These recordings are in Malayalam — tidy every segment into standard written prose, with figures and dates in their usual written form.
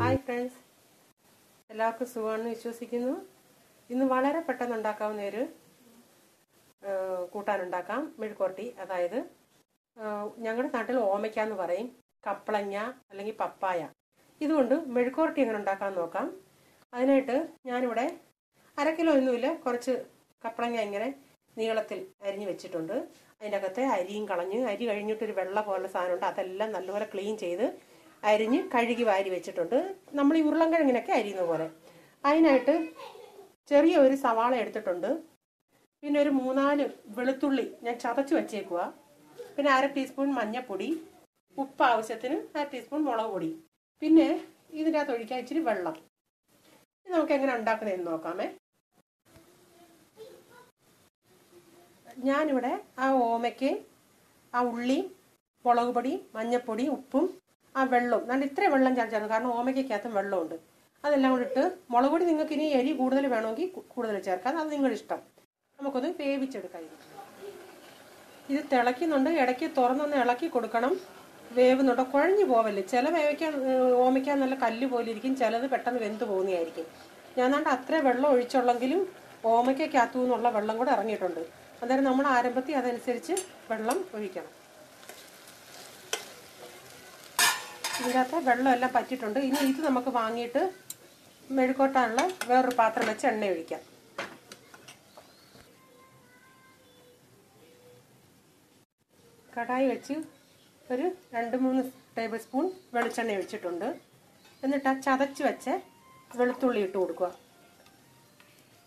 ഹായ് ഫ്രണ്ട്സ്, എല്ലാവർക്കും സുഖമാണെന്ന് വിശ്വസിക്കുന്നു. ഇന്ന് വളരെ പെട്ടെന്ന് ഉണ്ടാക്കാവുന്ന ഒരു കൂട്ടാനുണ്ടാക്കാം. മെഴുക്കുവരട്ടി, അതായത് ഞങ്ങളുടെ നാട്ടിൽ ഓമയ്ക്ക എന്ന് പറയും, കപ്പളങ്ങ അല്ലെങ്കിൽ പപ്പായ. ഇതുകൊണ്ട് മെഴുക്കുവരട്ടി എങ്ങനെ ഉണ്ടാക്കാമെന്ന് നോക്കാം. അതിനായിട്ട് ഞാനിവിടെ 1/2 കിലോ ഒന്നുമില്ല, കുറച്ച് കപ്പളങ്ങ ഇങ്ങനെ നീളത്തിൽ അരിഞ്ഞ് വെച്ചിട്ടുണ്ട്. അതിൻ്റെ അകത്തെ അരിയും കളഞ്ഞ്, അരി കഴിഞ്ഞിട്ടൊരു വെള്ള പോലെ സാധനമുണ്ട്, അതെല്ലാം നല്ലപോലെ ക്ലീൻ ചെയ്ത് അരിഞ്ഞ് കഴുകി വാരി വെച്ചിട്ടുണ്ട്. നമ്മൾ ഈ ഉരുളൻകിഴങ്ങിനൊക്കെ അരിയുന്ന പോലെ. അതിനായിട്ട് ചെറിയ ഒരു സവാള എടുത്തിട്ടുണ്ട്. പിന്നെ ഒരു 3-4 വെളുത്തുള്ളി ഞാൻ ചതച്ച് വെച്ചേക്കുക. പിന്നെ 1/2 ടീസ്പൂൺ മഞ്ഞൾപ്പൊടി, ഉപ്പ് ആവശ്യത്തിന്, 1/2 ടീസ്പൂൺ മുളക് പൊടി. പിന്നെ ഇതിൻ്റെ അകത്ത് ഒഴിക്കാൻ ഇച്ചിരി വെള്ളം. ഇത് നമുക്ക് എങ്ങനെ ഉണ്ടാക്കുന്നതെന്ന് നോക്കാമേ. ഞാനിവിടെ ആ ഓമയ്ക്ക് ആ ഉള്ളി, മുളക് പൊടി, മഞ്ഞൾപ്പൊടി, ഉപ്പും ആ വെള്ളവും, നല്ല ഇത്രയും വെള്ളം ചേർച്ചാണ്, കാരണം ഓമയ്ക്കകത്തും വെള്ളമുണ്ട്. അതെല്ലാം കൂടി ഇട്ട്, മുളക് പൊടി നിങ്ങൾക്ക് ഇനി എരി കൂടുതൽ വേണമെങ്കിൽ കൂടുതൽ ചേർക്കാം, അത് നിങ്ങളുടെ ഇഷ്ടം. നമുക്കൊന്ന് വേവിച്ചെടുക്കാം. ഇത് തിളയ്ക്കുന്നുണ്ട്, ഇടയ്ക്ക് തുറന്നൊന്ന് ഇളക്കി കൊടുക്കണം. വേവുന്നുണ്ടോ, കുഴഞ്ഞു പോവല്ലേ. ചില ഓമയ്ക്കാൻ നല്ല കല്ല് പോലെ ഇരിക്കും, ചിലത് പെട്ടെന്ന് വെന്ത് പോകുന്നതായിരിക്കും. ഞാൻ കണ്ട അത്ര വെള്ളം ഒഴിച്ചുള്ളെങ്കിലും ഓമയ്ക്കകത്തു നിന്നുള്ള വെള്ളം കൂടെ ഇറങ്ങിയിട്ടുണ്ട്. അന്നേരം നമ്മൾ ആരംഭത്തിൽ അതനുസരിച്ച് വെള്ളം ഒഴിക്കണം. ഇതിനകത്ത് വെള്ളം എല്ലാം പറ്റിയിട്ടുണ്ട്. ഇനി ഇത് നമുക്ക് വാങ്ങിയിട്ട് മെഴുക്കോട്ടാനുള്ള വേറൊരു പാത്രം വെച്ച് എണ്ണ ഒഴിക്കാം. കടായി വെച്ച് ഒരു 2-3 ടേബിൾ സ്പൂൺ വെളിച്ചെണ്ണ ഒഴിച്ചിട്ടുണ്ട്. എന്നിട്ട് ആ ചതച്ച് വെച്ച് വെളുത്തുള്ളി ഇട്ട് കൊടുക്കുക.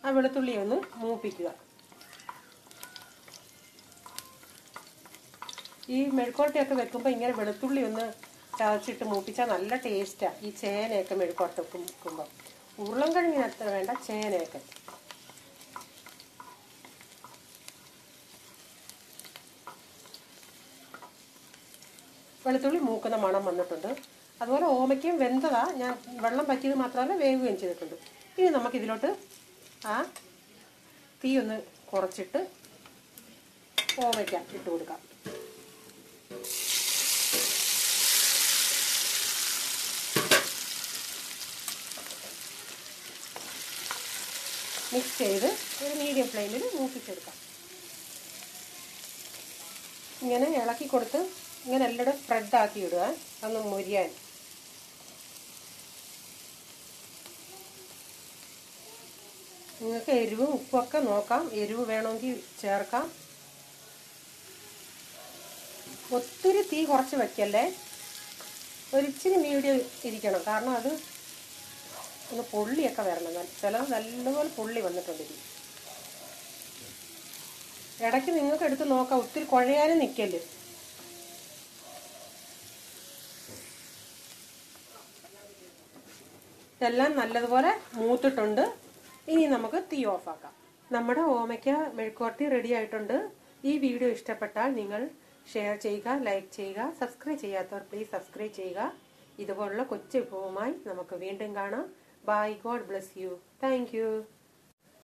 ആ വെളുത്തുള്ളി ഒന്ന് മൂപ്പിക്കുക. ഈ മെഴുക്കോട്ടയൊക്കെ വെക്കുമ്പോൾ ഇങ്ങനെ വെളുത്തുള്ളി ഒന്ന് ചതച്ചിട്ട് മൂപ്പിച്ചാൽ നല്ല ടേസ്റ്റാണ്. ഈ ചേനയൊക്കെ മെഴുക്കോട്ട വെക്കുമ്പോൾ, ഉരുളൻകിഴങ്ങിന് അത്ര വേണ്ട, ചേനയൊക്കെ. വെളുത്തുള്ളി മൂക്കുന്ന മണം വന്നിട്ടുണ്ട്. അതുപോലെ ഓമയ്ക്കും വെന്തതാ, ഞാൻ വെള്ളം പറ്റിയത് മാത്രമല്ല വേവുകയും ചെയ്തിട്ടുണ്ട്. ഇനി നമുക്കിതിലോട്ട് ആ തീ ഒന്ന് കുറച്ചിട്ട് ഓമയ്ക്ക ഇട്ട് കൊടുക്കാം. മിക്സ് ചെയ്ത് ഒരു മീഡിയം ഫ്ലെയിമിൽ മൂപ്പിച്ചെടുക്കാം. ഇങ്ങനെ ഇളക്കി കൊടുത്ത് ഇങ്ങനെ എല്ലായിടും സ്പ്രെഡാക്കി ഇടുക, ഒന്ന് മുരിയാൻ. നിങ്ങൾക്ക് എരിവും ഉപ്പൊക്കെ നോക്കാം, എരിവ് വേണമെങ്കിൽ ചേർക്കാം. ഒത്തിരി തീ കുറച്ച് വയ്ക്കല്ലേ, ഒരിച്ചിരി മീഡിയം ഇരിക്കണം, കാരണം അത് ഒന്ന് പൊള്ളിയൊക്കെ വരണം. ചിലത് നല്ലപോലെ പൊള്ളി വന്നിട്ടുണ്ട്. ഇടയ്ക്ക് നിങ്ങൾക്ക് എടുത്ത് നോക്കാം, ഒത്തിരി കുഴയാനും നിൽക്കല്. ഇതെല്ലാം നല്ലതുപോലെ മൂത്തിട്ടുണ്ട്. ഇനി നമുക്ക് തീ ഓഫാക്കാം. നമ്മുടെ ഓമയ്ക്ക മെഴുക്കുവരട്ടി റെഡി ആയിട്ടുണ്ട്. ഈ വീഡിയോ ഇഷ്ടപ്പെട്ടാൽ നിങ്ങൾ ഷെയർ ചെയ്യുക, ലൈക്ക് ചെയ്യുക. സബ്സ്ക്രൈബ് ചെയ്യാത്തവർ പ്ലീസ് സബ്സ്ക്രൈബ് ചെയ്യുക. ഇതുപോലുള്ള കൊച്ചു വിഭവവുമായി നമുക്ക് വീണ്ടും കാണാം. Bye. God bless you. Thank you.